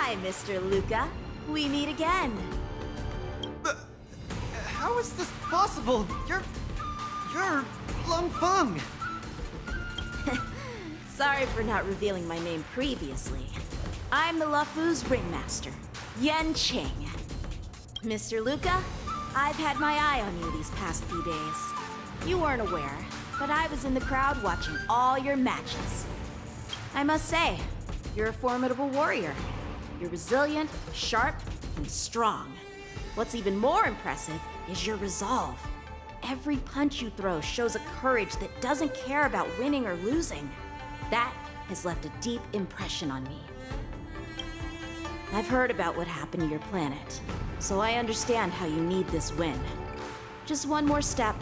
Hi, Mr. Luka. We meet again. How is this possible? You're Lung Feng. Sorry for not revealing my name previously. I'm the Lufu's Ringmaster, Yanqing. Mr. Luka, I've had my eye on you these past few days. You weren't aware, but I was in the crowd watching all your matches. I must say, you're a formidable warrior. You're resilient, sharp, and strong. What's even more impressive is your resolve. Every punch you throw shows a courage that doesn't care about winning or losing. That has left a deep impression on me. I've heard about what happened to your planet, so I understand how you need this win. Just one more step,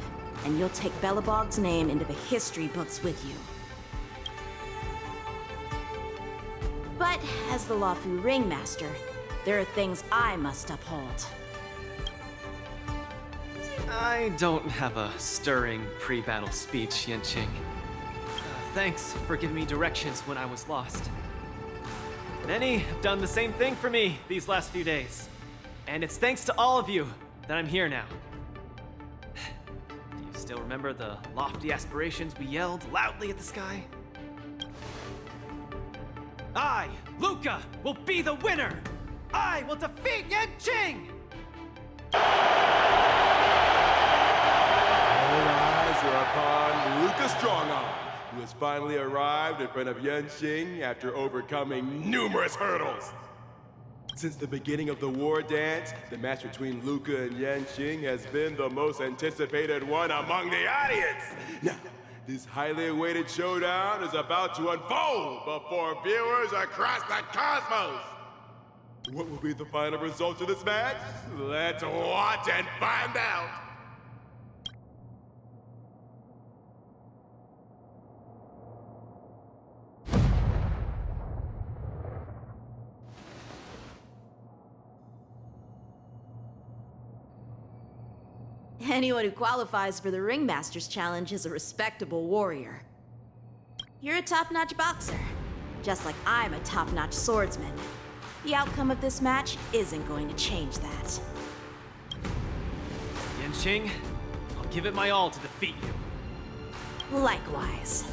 and you'll take Belobog's name into the history books with you. But as the Lufu Ringmaster, there are things I must uphold. I don't have a stirring pre-battle speech, Yanqing. Thanks for giving me directions when I was lost. Many have done the same thing for me these last few days. And it's thanks to all of you that I'm here now. Do you still remember the lofty aspirations we yelled loudly at the sky? I, Luka, will be the winner! I will defeat Yanqing! All eyes are upon Luka Strongarm, who has finally arrived in front of Yanqing after overcoming numerous hurdles. Since the beginning of the Wardance, the match between Luka and Yanqing has been the most anticipated one among the audience. Now, this highly awaited showdown is about to unfold before viewers across the cosmos. What will be the final result of this match? Let's watch and find out. Anyone who qualifies for the Ringmaster's Challenge is a respectable warrior. You're a top-notch boxer, just like I'm a top-notch swordsman. The outcome of this match isn't going to change that. Yanqing, I'll give it my all to defeat you. Likewise.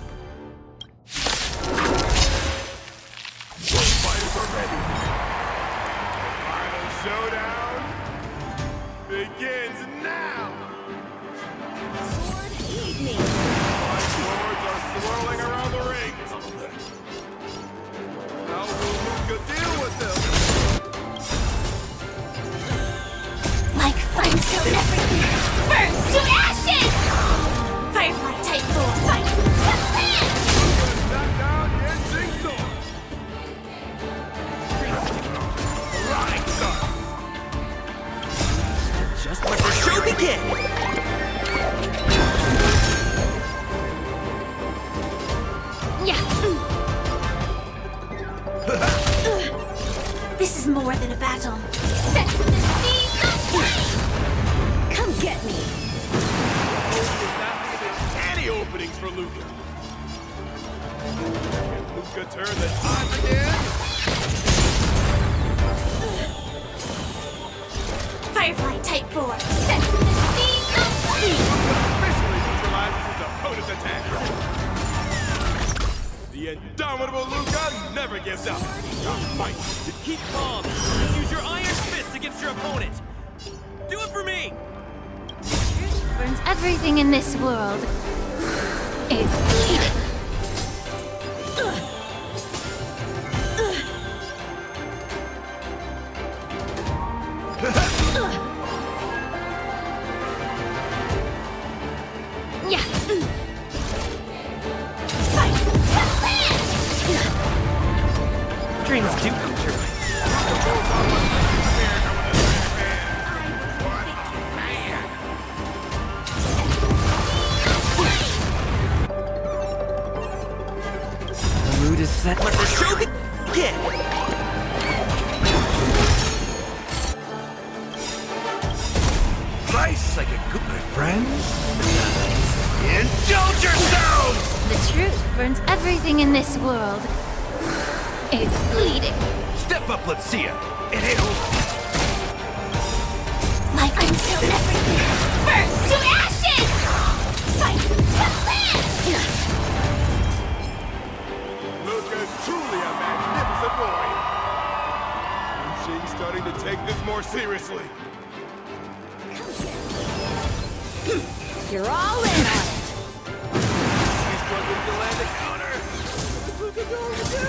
Both fighters are ready. The final showdown begins now. Sword, aid me! Five swords are swirling around the ring. How will Luka deal with them? Like flames so everything burns to ashes! Firefly type full fight! Knock down Yanqing's sword. Rotting Star. Just let the show begin! Yeah. This is more than a battle. Set to the seas of flame! Come get me! There's not even any openings for Luka. Can Luka turn the tide again? Firefly type 4, set to the seas of flame! Officially neutralizes his opponent's attack. The indomitable Luka never gives up. Fight. Keep calm! Use your iron fist against your opponent! Do it for me! Burns everything in this world. It's bleeding. Yeah. Fight to land! Dreams do come true. The mood is set. Let the show begin! Nice, I get good, my friends. Indulge yourselves! The truth burns everything in this world. It's bleeding. Step up, let's see it. It ain't over. Like until everything burns to ashes! Fight to live! Luka's truly a magnificent warrior. Yanqing's starting to take this more seriously. You're all in on it. He's struggling to land a counter. What's Luka going to do?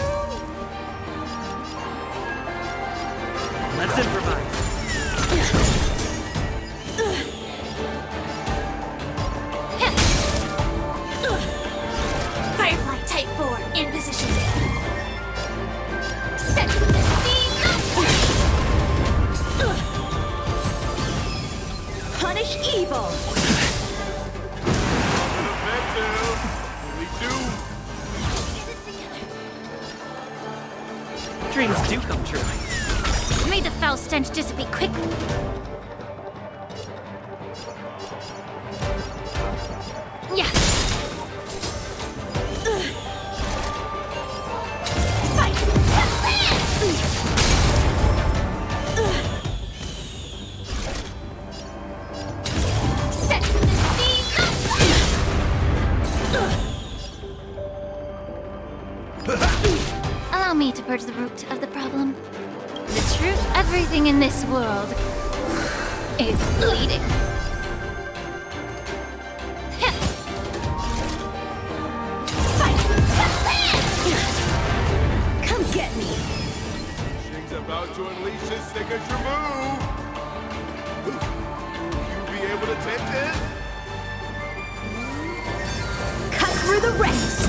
Let's improvise. Firefly Type 4 in position. Set the scene. Punish evil. Effective. We do. Dreams do come true. May the foul stench dissipate quickly. Yeah. Fight to live! Set the scene. Allow me to purge the root of the problem. The truth, everything in this world is bleeding. Fight to live! Come get me. Yanqing's about to unleash his signature move. Will you be able to take it? Cut through the ranks.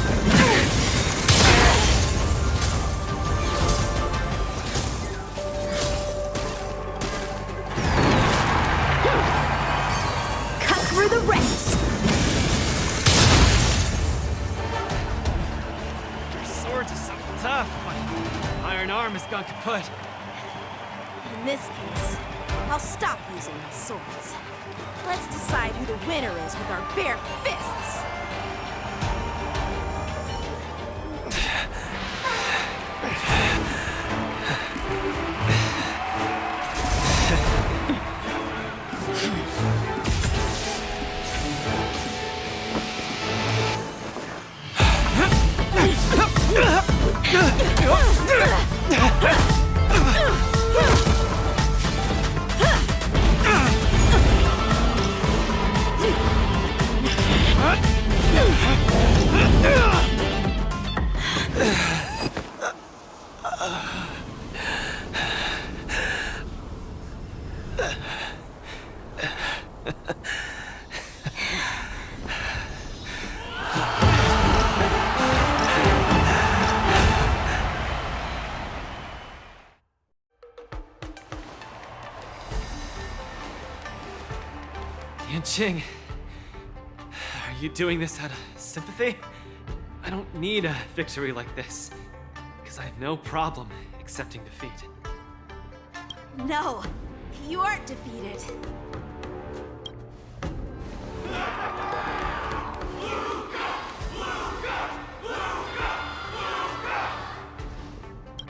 Cut through the ranks. Your swords are so tough. My iron arm has gone kaput. In this case, I'll stop using my swords. Let's decide who the winner is with our bare fists. Yanqing, are you doing this out of sympathy? I don't need a victory like this, because I have no problem accepting defeat. No, you aren't defeated.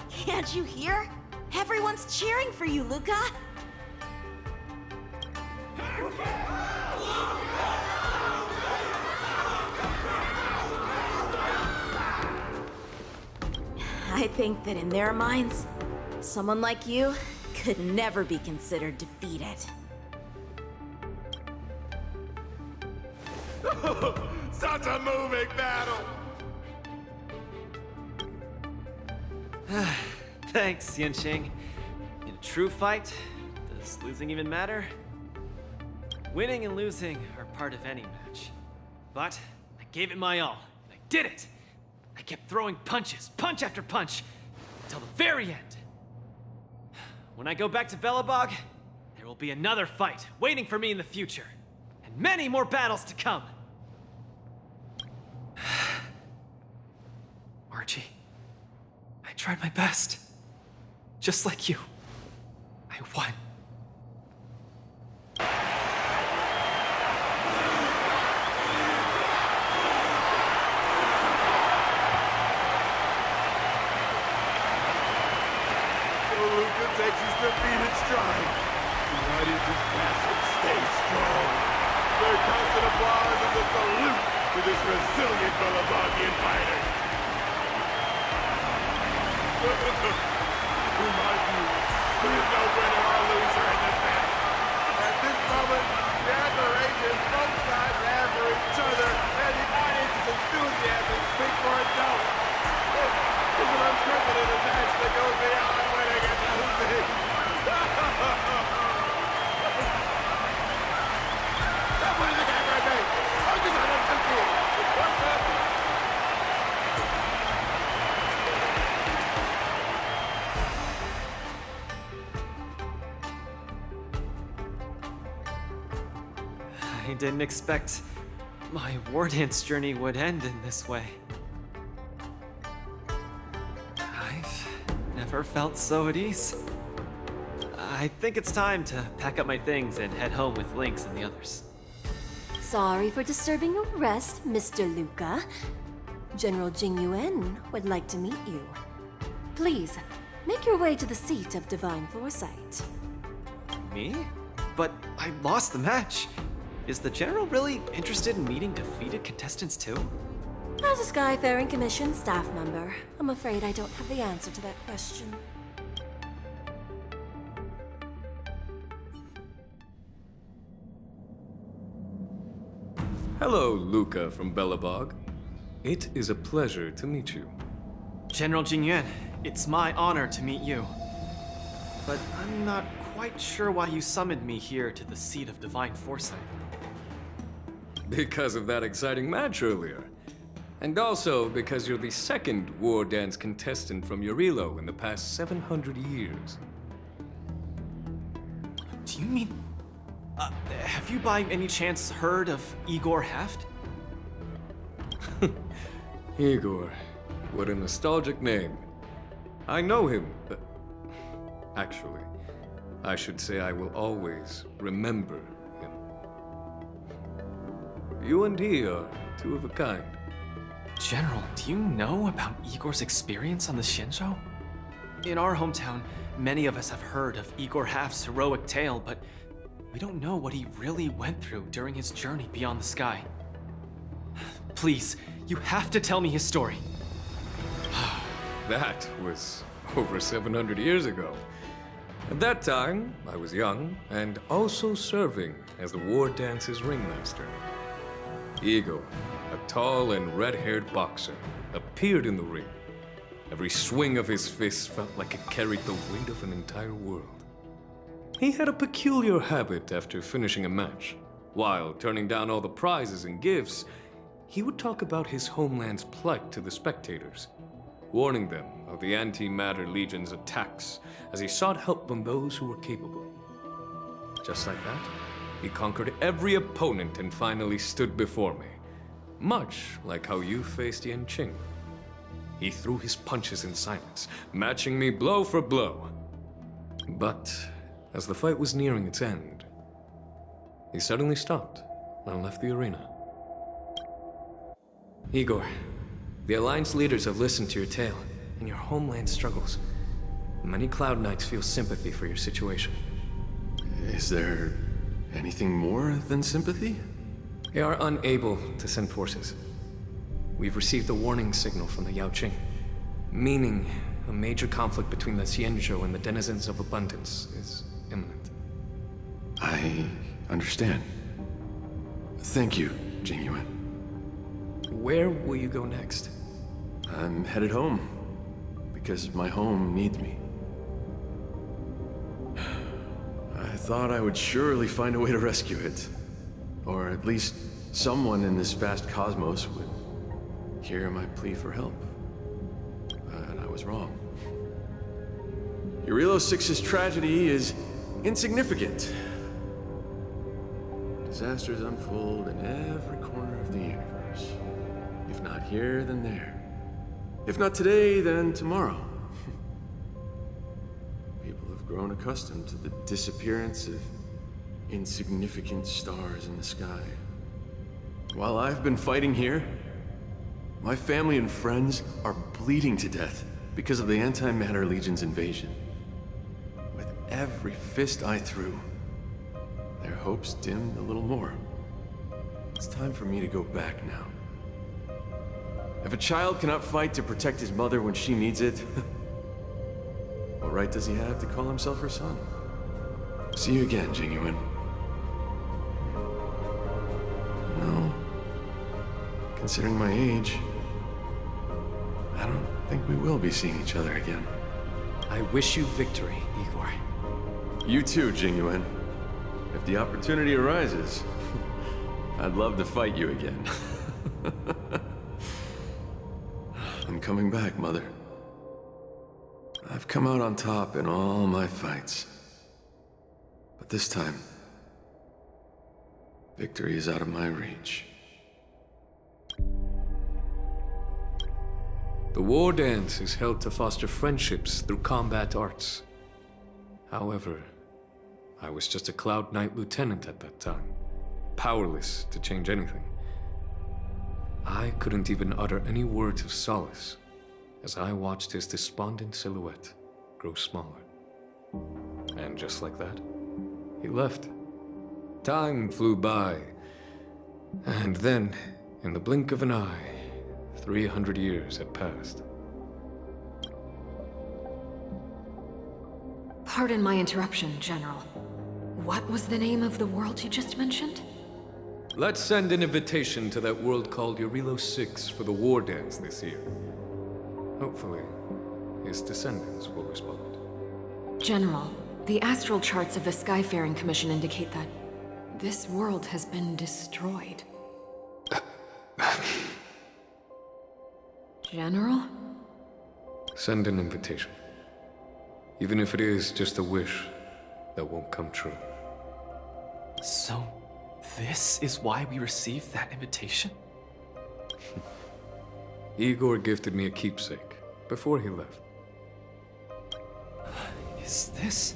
Can't you hear? Everyone's cheering for you, Luka. I think that in their minds, someone like you could never be considered defeated. Such a moving battle! Thanks, Yanqing. In a true fight, does losing even matter? Winning and losing are part of any match. But I gave it my all, and I did it! I kept throwing punches, punch after punch, until the very end. When I go back to Belobog, there will be another fight waiting for me in the future, and many more battles to come. Archie, I tried my best. Just like you. I won. takes his defeated stride. Why did this bastard stay strong? Their constant applause is a salute to this resilient Belabogian fighter. In my view, there's no winner or loser in this match. At this moment, the admiration both sides have for each other and the audience's enthusiasm speak for itself. This is an unprecedented match that goes beyond winning and losing. Stop putting the camera at me! Focus on him, I didn't expect my Wardance journey would end in this way. I've never felt so at ease. I think it's time to pack up my things and head home with Lynx and the others. Sorry for disturbing your rest, Mr. Luka. General Jing Yuan would like to meet you. Please, make your way to the seat of Divine Foresight. Me? But I lost the match. Is the General really interested in meeting defeated contestants too? As a Skyfaring Commission staff member, I'm afraid I don't have the answer to that question. Hello, Luka from Belobog. It is a pleasure to meet you. General Jingyuan, it's my honor to meet you. But I'm not quite sure why you summoned me here to the seat of Divine Foresight. Because of that exciting match earlier. And also because you're the second Wardance contestant from Yorilo in the past 700 years. Do you mean... have you by any chance heard of Igor Haft? Igor, what a nostalgic name. I know him. Actually, I should say I will always remember him. You and he are two of a kind. General, do you know about Igor's experience on the Shinjo? In our hometown, many of us have heard of Igor Haft's heroic tale, but we don't know what he really went through during his journey beyond the sky. Please, you have to tell me his story. That was over 700 years ago. At that time, I was young and also serving as the Wardance's Ringmaster. Igor, a tall and red-haired boxer, appeared in the ring. Every swing of his fist felt like it carried the weight of an entire world. He had a peculiar habit after finishing a match. While turning down all the prizes and gifts, he would talk about his homeland's plight to the spectators, warning them of the Antimatter Legion's attacks as he sought help from those who were capable. Just like that, he conquered every opponent and finally stood before me, much like how you faced Yanqing. He threw his punches in silence, matching me blow for blow. But as the fight was nearing its end, he suddenly stopped and left the arena. Igor, the Alliance leaders have listened to your tale and your homeland struggles. Many Cloud Knights feel sympathy for your situation. Is there anything more than sympathy? They are unable to send forces. We've received a warning signal from the Yaoqing, meaning a major conflict between the Xianzhou and the denizens of abundance is imminent. I understand. Thank you, Jingyuan. Where will you go next? I'm headed home, because my home needs me. I thought I would surely find a way to rescue it. Or at least someone in this vast cosmos would hear my plea for help. But I was wrong. Yorilo 6's tragedy is insignificant. Disasters unfold in every corner of the universe. If not here, then there. If not today, then tomorrow. People have grown accustomed to the disappearance of insignificant stars in the sky. While I've been fighting here, my family and friends are bleeding to death because of the Antimatter Legion's invasion. every fist I threw, their hopes dimmed a little more. It's time for me to go back now. If a child cannot fight to protect his mother when she needs it, what right does he have to call himself her son? See you again, Jingyuan. No. Considering my age, I don't think we will be seeing each other again. I wish you victory, Igor. You too, Jingyuan. If the opportunity arises, I'd love to fight you again. I'm coming back, Mother. I've come out on top in all my fights. But this time, victory is out of my reach. The war dance is held to foster friendships through combat arts. However, I was just a Cloud Knight lieutenant at that time, powerless to change anything. I couldn't even utter any words of solace as I watched his despondent silhouette grow smaller. And just like that, he left. Time flew by, and then, in the blink of an eye, 300 years had passed. Pardon my interruption, General. What was the name of the world you just mentioned? Let's send an invitation to that world called Eurilo 6 for the war dance this year. Hopefully, his descendants will respond. General, the astral charts of the Skyfaring Commission indicate that this world has been destroyed. General? Send an invitation. Even if it is just a wish that won't come true. So, this is why we received that invitation? Igor gifted me a keepsake before he left. Is this...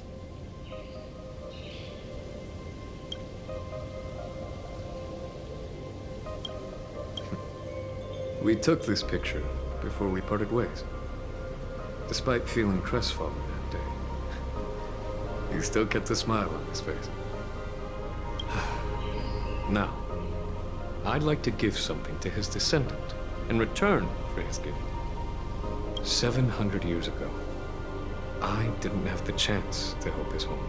We took this picture before we parted ways. Despite feeling crestfallen that day, he still kept a smile on his face. Now, I'd like to give something to his descendant in return for his gift. 700 years ago, I didn't have the chance to help his home.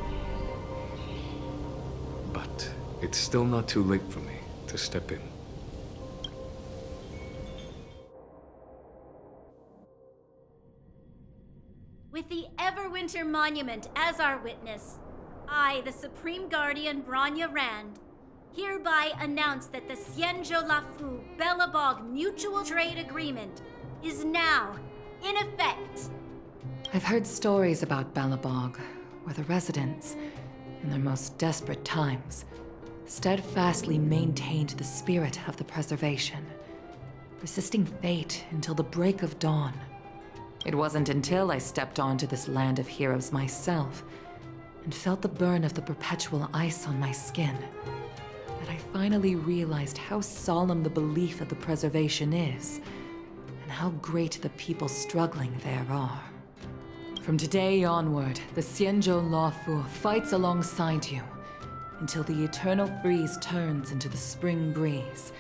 But it's still not too late for me to step in. With the Everwinter Monument as our witness, I, the Supreme Guardian Branya Rand, hereby announce that the Xianzhou Lafu Bellabog Mutual Trade Agreement is now in effect. I've heard stories about Bellabog, where the residents, in their most desperate times, steadfastly maintained the spirit of the preservation, resisting fate until the break of dawn. It wasn't until I stepped onto this land of heroes myself and felt the burn of the perpetual ice on my skin that I finally realized how solemn the belief of the preservation is and how great the people struggling there are. From today onward, the Xianzhou Lafu fights alongside you until the eternal freeze turns into the spring breeze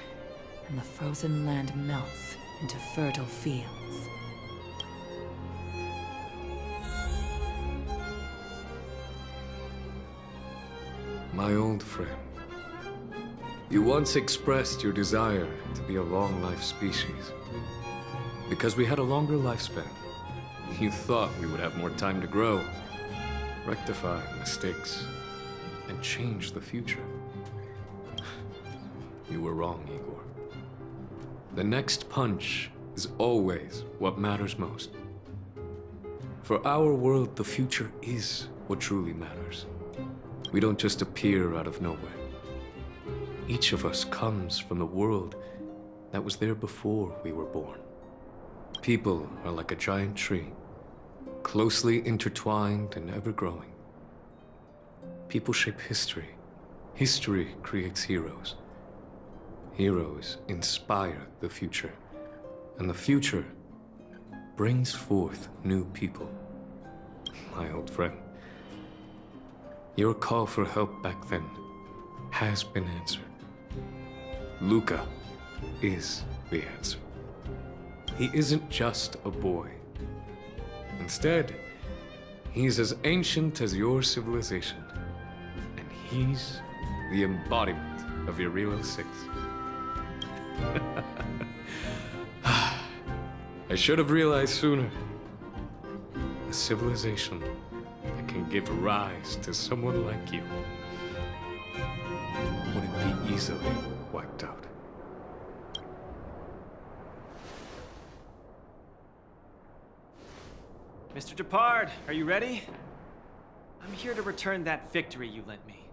and the frozen land melts into fertile fields. My old friend, you once expressed your desire to be a long-life species. Because we had a longer lifespan, you thought we would have more time to grow, rectify mistakes, and change the future. You were wrong, Igor. The next punch is always what matters most. For our world, the future is what truly matters. We don't just appear out of nowhere. Each of us comes from the world that was there before we were born. People are like a giant tree, closely intertwined and ever-growing. People shape history. History creates heroes. Heroes inspire the future. And the future brings forth new people. My old friend, Your call for help back then has been answered. Luka is the answer. He isn't just a boy. Instead, he's as ancient as your civilization. And he's the embodiment of your Real 6. I should have realized sooner. A civilization that can give rise to someone like you wouldn't be easily wiped out. Mr. Depard, are you ready? I'm here to return that victory you lent me.